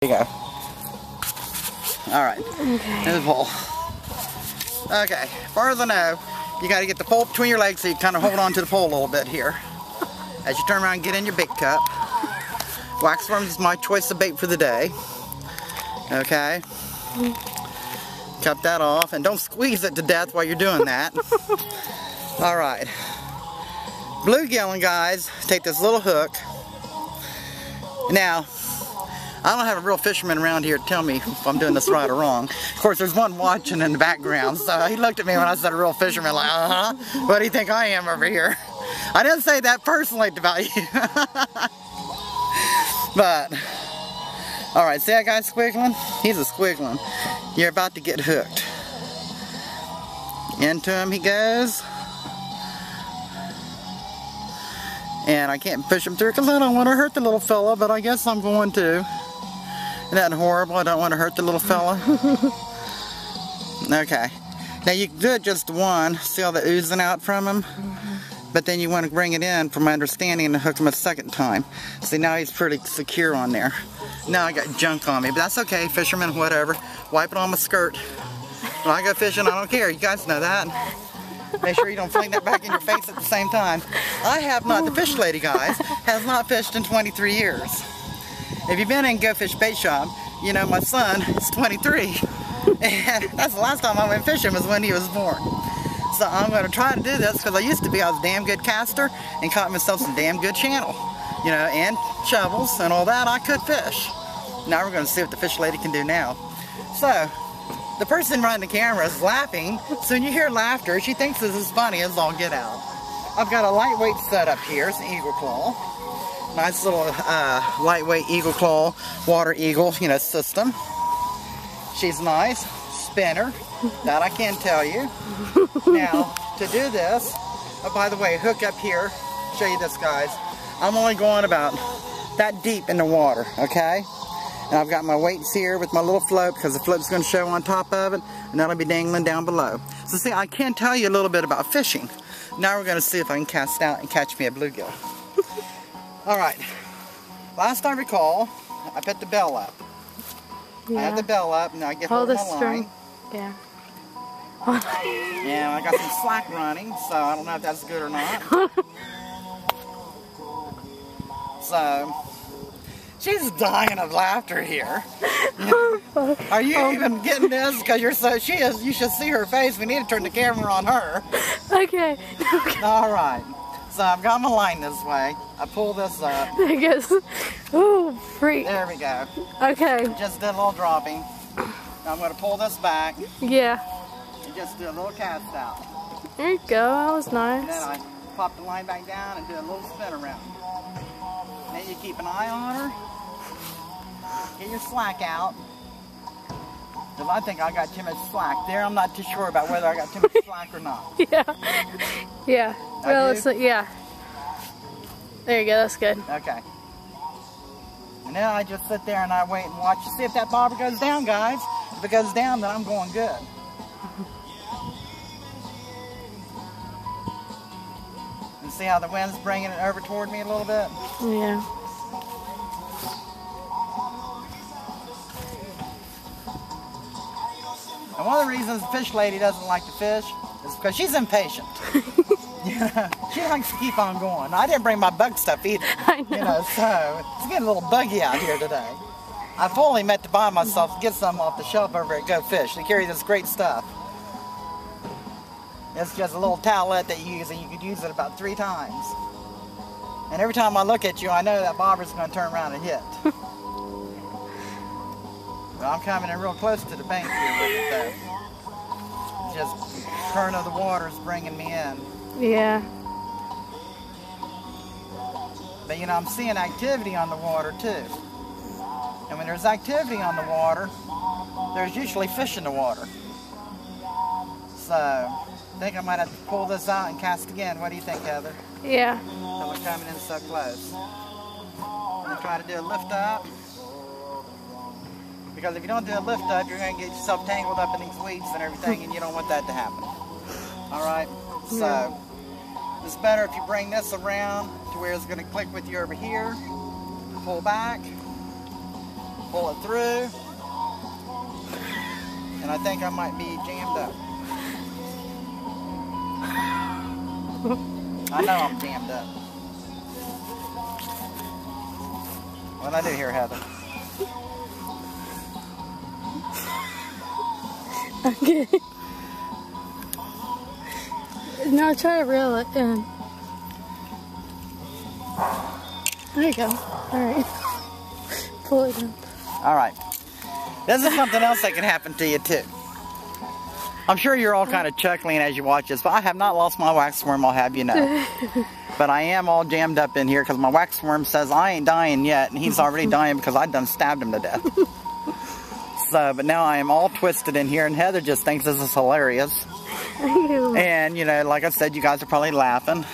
There you go. Alright. Okay. There's the pole. Okay. Further now, you got to get the pole between your legs so you kind of hold on to the pole a little bit here. As you turn around and get in your bait cup. Waxworms is my choice of bait for the day. Okay. Cut that off and don't squeeze it to death while you're doing that. Alright. Bluegilling, guys, take this little hook. Now, I don't have a real fisherman around here to tell me if I'm doing this right or wrong. Of course, there's one watching in the background, so he looked at me when I said a real fisherman, like, what do you think I am over here? I didn't say that personally about you. But, alright, see that guy squiggling? He's a squiggling. You're about to get hooked. Into him he goes. And I can't push him through because I don't want to hurt the little fella, but I guess I'm going to. Isn't that horrible? I don't want to hurt the little fella. Okay. Now you do it just one. See all the oozing out from him? But then you want to bring it in, from my understanding, and hook him a second time. See, now he's pretty secure on there. Now I got junk on me, but that's okay. Fisherman, whatever. Wipe it on my skirt. When I go fishing, I don't care. You guys know that. Make sure you don't fling that back in your face at the same time. I have not, the fish lady, guys, has not fished in 23 years. If you've been in Go Fish Bait Shop, you know my son is 23. And that's the last time I went fishing was when he was born. So I'm going to try to do this because I used to be, I was a damn good caster and caught myself some damn good channel. You know, and shovels and all that, I could fish. Now we're going to see what the fish lady can do now. So, the person running the camera is laughing, so when you hear laughter, she thinks this is funny as all get out. I've got a lightweight setup here, it's an Eagle Claw. Nice little lightweight Eagle Claw, water eagle, you know, system. She's nice, spinner, that I can tell you. Now, to do this, oh, by the way, hook up here, show you this, guys. I'm only going about that deep in the water, okay? And I've got my weights here with my little float because the float's going to show on top of it, and that'll be dangling down below. So see, I can tell you a little bit about fishing. Now we're going to see if I can cast out and catch me a bluegill. Alright, last I recall, I put the bell up. Yeah. I have the bell up, and I get hold of my line. Yeah. And I got some slack running, so I don't know if that's good or not. So, she's dying of laughter here. Are you even getting this? Because you're so, she is, you should see her face. We need to turn the camera on her. Okay. Alright. So I've got my line this way. I pull this up. There it goes. Ooh, freak. There we go. Okay. Just did a little dropping. Now I'm going to pull this back. Yeah. And just do a little cast out. There you go. That was nice. And then I pop the line back down and do a little spin around. Then you keep an eye on her. Get your slack out. Because I think I got too much slack there. I'm not too sure about whether I got too much slack or not. Yeah. Yeah. Well, it's yeah. There you go. That's good. Okay. And then I just sit there and I wait and watch to see if that bobber goes down, guys. If it goes down, then I'm going good. And see how the wind's bringing it over toward me a little bit? Yeah. And one of the reasons the fish lady doesn't like to fish is because she's impatient. She likes to keep on going. I didn't bring my bug stuff either. I know. You know, so it's getting a little buggy out here today. I fully meant to buy myself to get some off the shelf over at Go Fish. They carry this great stuff. It's just a little towelette that you use, and you could use it about 3 times. And every time I look at you, I know that bobber's going to turn around and hit. But I'm coming in real close to the bank here with it, though. It's just current of the water is bringing me in. Yeah. But you know, I'm seeing activity on the water too. And when there's activity on the water, there's usually fish in the water. So, I think I might have to pull this out and cast again. What do you think, Heather? Yeah. So we're coming in so close. I'm going to try to do a lift up. Because if you don't do a lift up, you're going to get yourself tangled up in these weeds and everything, and you don't want that to happen. Alright? So, it's better if you bring this around to where it's going to click with you over here. Pull back. Pull it through. And I think I might be jammed up. I know I'm jammed up. What'd I do here, Heather? Okay. Now try to reel it in. There you go. Alright. Pull it in. Alright. This is something else that can happen to you too. I'm sure you're all kind of chuckling as you watch this, but I have not lost my wax worm, I'll have you know. But I am all jammed up in here because my wax worm says I ain't dying yet, and he's already dying because I done stabbed him to death. So, but now I am all twisted in here, and Heather just thinks this is hilarious. And, you know, like I said, you guys are probably laughing.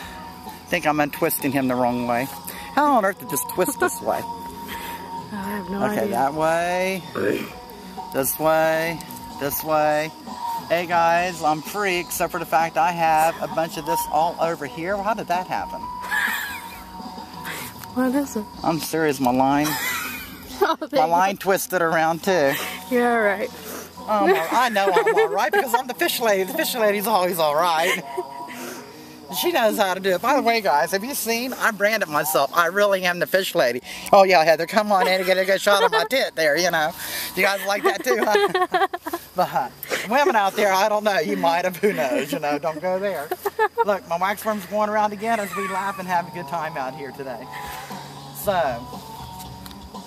Think I'm untwisting him the wrong way. How on earth did this twist this way? I have no idea. Okay, that way, this way, this way. Hey guys, I'm free except for the fact I have a bunch of this all over here. How did that happen? What is it? I'm serious, my line. My line twisted around too. You're alright. I know I'm alright because I'm the fish lady. The fish lady's always alright. She knows how to do it. By the way, guys, have you seen? I branded myself. I really am the fish lady. Oh yeah, Heather, come on in and get a good shot of my tit there, you know. You guys like that too, huh? But women out there, I don't know. You might have, who knows, you know. Don't go there. Look, my wax worm's going around again as we laugh and have a good time out here today. So,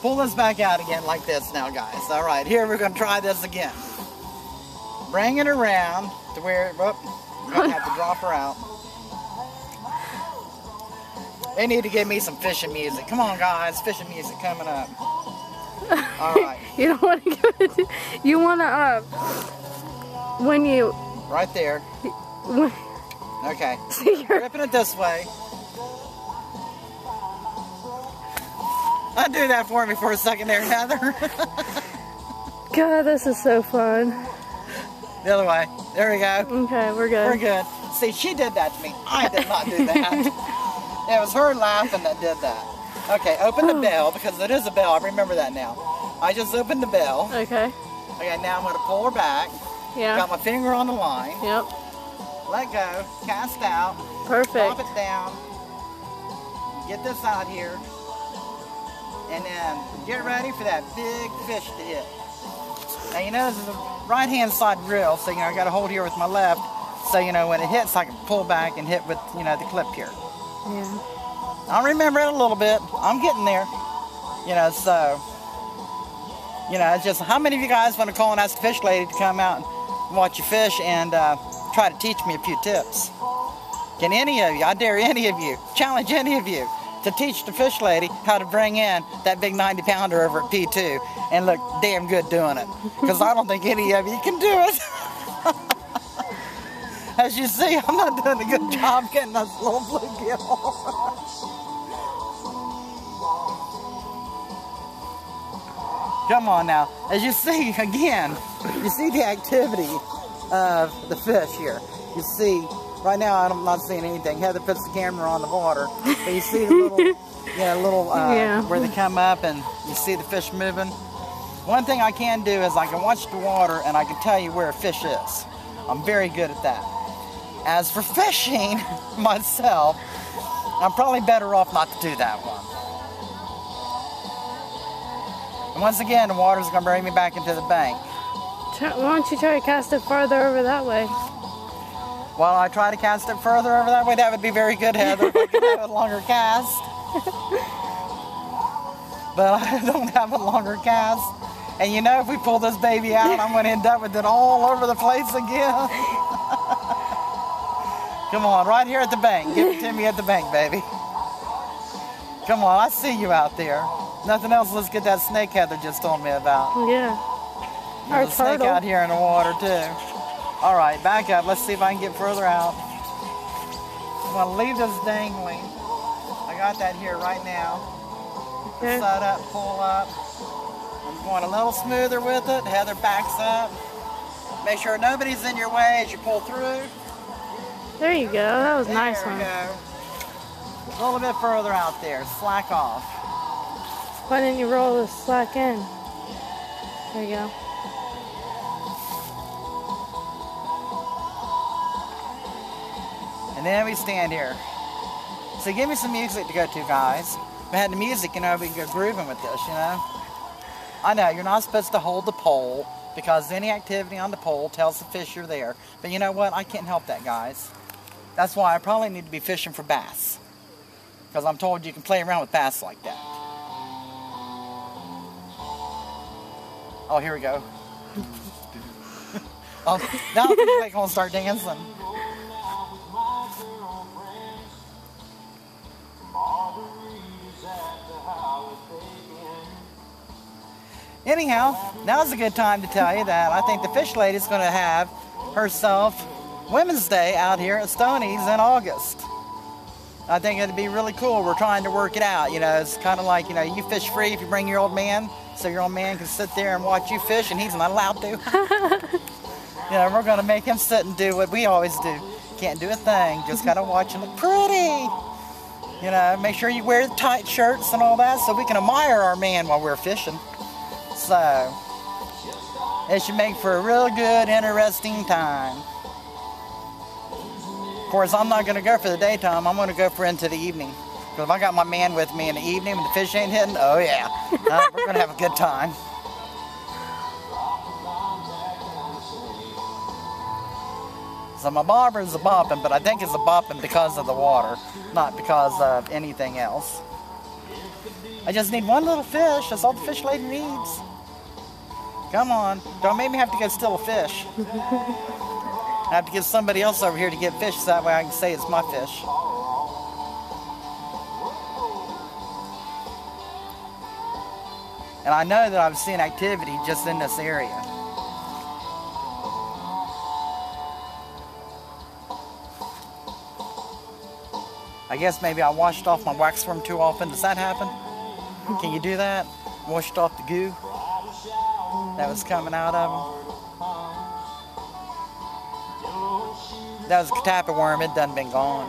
pull this back out again like this now, guys. All right, here we're going to try this again. Bring it around to where, whoop, I'm going to have to drop her out. They need to give me some fishing music. Come on, guys, fishing music coming up. All right. You don't want to give it to, you want to, when you... Right there. When, okay. see, Ripping it this way. Undo that for me for a second there, Heather. God, this is so fun. The other way. There we go. Okay, we're good. We're good. See, she did that to me. I did not do that. It was her laughing that did that. Okay, open the bell, because it is a bell. I remember that now. I just opened the bell. Okay. Okay, now I'm going to pull her back. Yeah. Got my finger on the line. Yep. Let go. Cast out. Perfect. Drop it down. Get this out here. And then get ready for that big fish to hit. Now you know this is a right-hand side reel, so you know I got to hold here with my left, so you know when it hits I can pull back and hit with the clip here. Yeah. I remember it a little bit. I'm getting there. So it's just how many of you guys want to call and ask the fish lady to come out and watch you fish and try to teach me a few tips? Can any of you? I dare any of you, challenge any of you to teach the fish lady how to bring in that big 90-pounder over at P2 and look damn good doing it. Because I don't think any of you can do it. As you see, I'm not doing a good job getting this little bluegill. Come on now. As you see, again, you see the activity of the fish here. You see, right now I'm not seeing anything. Heather puts the camera on the water, but you see the little, where they come up and you see the fish moving. One thing I can do is I can watch the water and I can tell you where a fish is. I'm very good at that. As for fishing myself, I'm probably better off not to do that one. And once again, the water's going to bring me back into the bank. Why don't you try to cast it farther over that way? While I try to cast it further over that way, that would be very good, Heather, if I could have a longer cast. But I don't have a longer cast. And you know, if we pull this baby out, I'm going to end up with it all over the place again. Come on, right here at the bank. Give it to me at the bank, baby. Come on, I see you out there. Nothing else, let's get that snake Heather just told me about. Yeah. There's a snake out here in the water, too. All right, back up. Let's see if I can get further out. I'm going to leave this dangling. I got that here right now. Okay. Set up, pull up. I'm going a little smoother with it. Heather backs up. Make sure nobody's in your way as you pull through. There you go. That was a nice one. There we go. A little bit further out there. Slack off. Why didn't you roll the slack in? There you go. And then we stand here. So give me some music to go to, guys. If we had the music, you know, we could go grooving with this, you know. I know, you're not supposed to hold the pole because any activity on the pole tells the fish you're there. But you know what? I can't help that, guys. That's why I probably need to be fishing for bass. Because I'm told you can play around with bass like that. Oh, here we go. Oh, now I think they're going to start dancing. Anyhow, now's a good time to tell you that I think the Fish Lady's going to have herself Women's Day out here at Stoney's in August. I think it'd be really cool. We're trying to work it out. You know, it's kind of like, you know, you fish free if you bring your old man, so your old man can sit there and watch you fish, and he's not allowed to. You know, we're going to make him sit and do what we always do. Can't do a thing, just got to watch and look pretty. You know, make sure you wear the tight shirts and all that so we can admire our man while we're fishing. So, it should make for a real good, interesting time. Of course, I'm not going to go for the daytime. I'm going to go for into the evening. Because if I got my man with me in the evening and the fish ain't hitting, oh yeah, we're going to have a good time. So my bobber is a bopping, but I think it's a bopping because of the water, not because of anything else. I just need one little fish. That's all the Fish Lady needs. Come on. Don't make me have to go steal a fish. I have to get somebody else over here to get fish so that way I can say it's my fish. And I know that I've seen activity just in this area. I guess maybe I washed off my wax worm too often. Does that happen? Can you do that? Washed off the goo that was coming out of them. That was a catappa worm. It done been gone.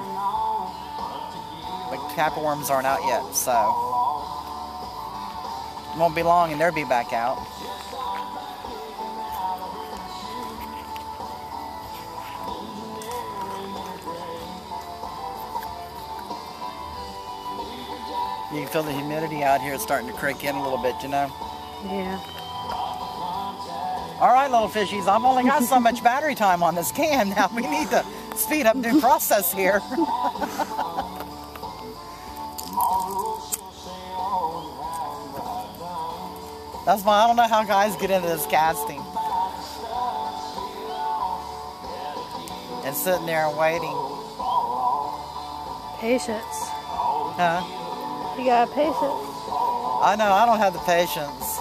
But catappa worms aren't out yet, so it won't be long and they'll be back out. You can feel the humidity out here. It's starting to creak in a little bit, you know? Yeah. All right, little fishies, I've only got so much battery time on this cam. Now we need to speed up the process here. That's why I don't know how guys get into this casting. And sitting there and waiting. Patience. Huh? You got patience. I know, I don't have the patience.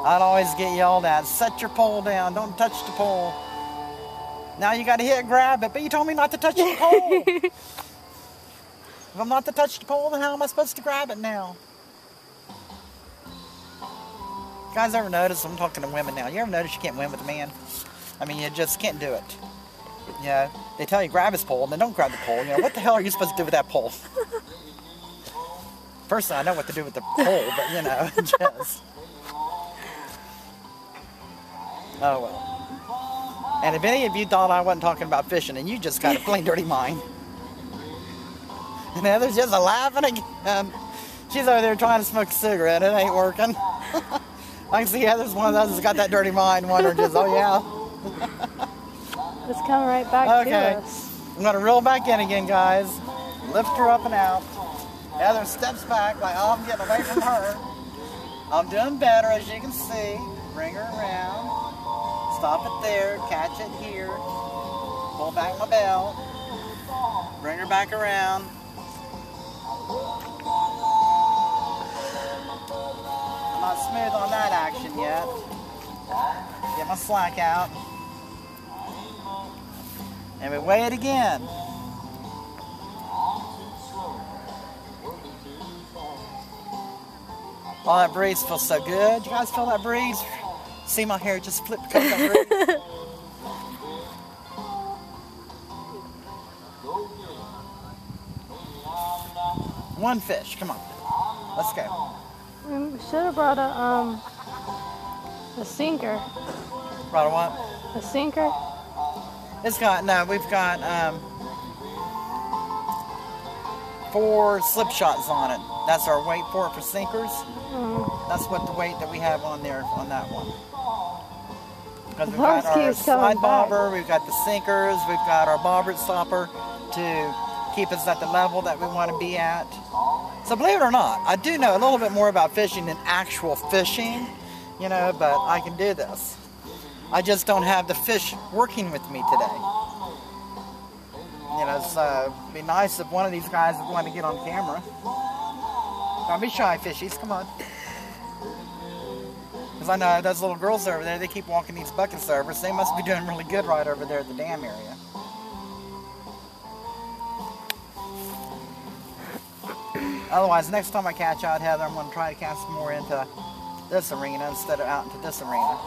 I'd always get yelled at, set your pole down, don't touch the pole. Now you gotta hit grab it, but you told me not to touch the pole. If I'm not to touch the pole, then how am I supposed to grab it now? You guys ever notice, I'm talking to women now, you ever notice you can't win with a man? I mean, you just can't do it. You know, they tell you grab his pole, and then don't grab the pole. You know, what the hell are you supposed to do with that pole? Personally, I know what to do with the pole, but you know, just... Oh well. And if any of you thought I wasn't talking about fishing, and you just got a plain dirty mind. And Heather's just laughing again. She's over there trying to smoke a cigarette. It ain't working. I can see Heather's one of those that's got that dirty mind, wondering just, oh yeah. It's coming right back to Okay. us. I'm going to reel back in again, guys. Lift her up and out. Heather steps back like, oh, I'm getting away from her. I'm doing better, as you can see. Bring her around. Stop it there, catch it here, pull back my belt, bring her back around. I'm not smooth on that action yet. Get my slack out. And we weigh it again. Oh, that breeze feels so good. You guys feel that breeze? See my hair just flip because of that breeze? One fish, come on. Let's go. We should have brought a sinker. Brought a what? A sinker? It's got, no, we've got 4 slip shots on it. That's our weight for it for sinkers. That's what the weight that we have on there on that one. Because we've got our slide bobber, we've got the sinkers, we've got our bobber stopper to keep us at the level that we want to be at. So believe it or not, I do know a little bit more about fishing than actual fishing, you know, but I can do this. I just don't have the fish working with me today. You know, so it'd be nice if one of these guys would want to get on camera. Don't be shy, fishies, come on. Because I know those little girls over there, they keep walking these buckets over, so they must be doing really good right over there at the dam area. Otherwise, next time I catch out Heather, I'm going to try to cast more into this arena instead of out into this arena.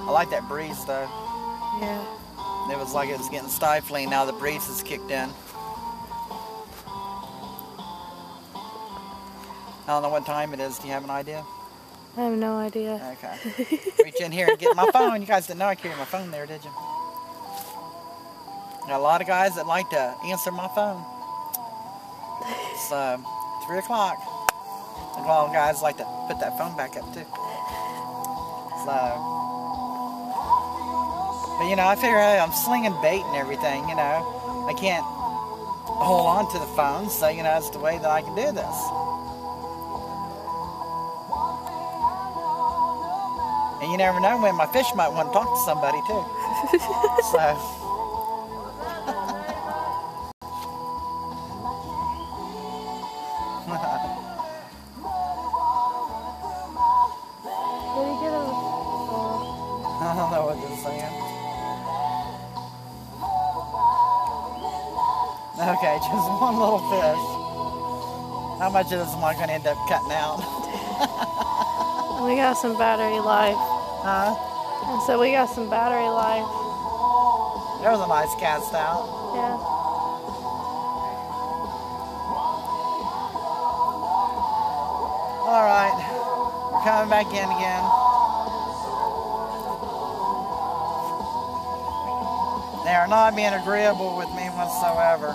I like that breeze though. Yeah. It was like it was getting stifling, now the breeze has kicked in. I don't know what time it is, do you have an idea? I have no idea. Okay. Reach in here and get my phone. You guys didn't know I carried my phone there, did you? Got a lot of guys that like to answer my phone. So, 3 o'clock. And a lot of guys like to put that phone back up too. So, but you know, I figure, hey, I'm slinging bait and everything, you know. I can't hold on to the phone, so you know, that's the way that I can do this. And you never know when my fish might want to talk to somebody too. So. Did he get a... I don't know what they're saying. Okay, just one little fish. How much of this am I going to end up cutting out? We got some battery life. Huh? And so we got some battery life. There's a nice cast out. Yeah. Alright, we're coming back in again. They are not being agreeable with me whatsoever.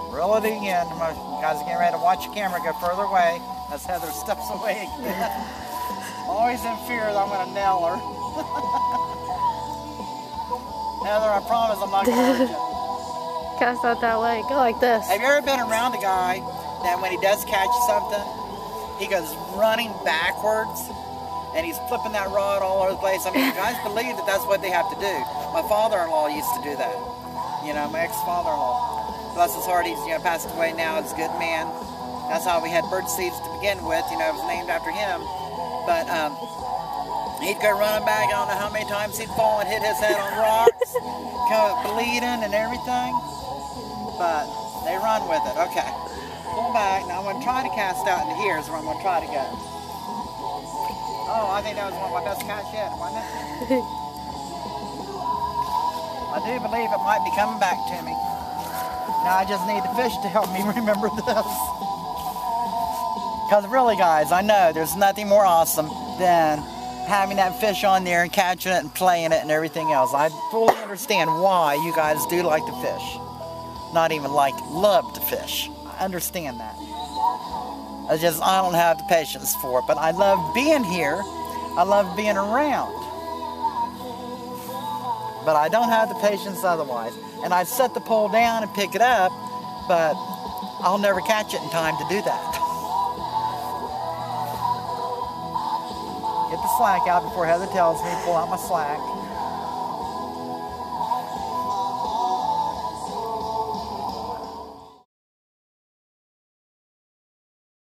Reel it again. You guys are getting ready to watch the camera go further away as Heather steps away again. Always in fear that I'm going to nail her. Heather, I promise I'm not going to hurt you. Cast out that way. Go like this. Have you ever been around a guy that when he does catch something, he goes running backwards and he's flipping that rod all over the place? I mean, you guys believe that that's what they have to do. My father-in-law used to do that. You know, my ex-father-in-law. Bless his heart, he's, you know, passed away now. He's a good man. That's how we had bird seeds to begin with. You know, it was named after him. But he'd go running back. I don't know how many times he'd fall and hit his head on rocks, kind of bleeding and everything. But they run with it. Okay, pull back. Now I'm going to try to cast out into here is where I'm going to try to go. Oh, I think that was one of my best casts yet, wasn't it? I do believe it might be coming back to me. Now I just need the fish to help me remember this. Because really, guys, I know there's nothing more awesome than having that fish on there and catching it and playing it and everything else. I fully understand why you guys do like to fish. Not even like, love to fish. I understand that. I don't have the patience for it. But I love being here. I love being around. But I don't have the patience otherwise. And I set the pole down and pick it up, but I'll never catch it in time to do that. Get the slack out before Heather tells me to pull out my slack.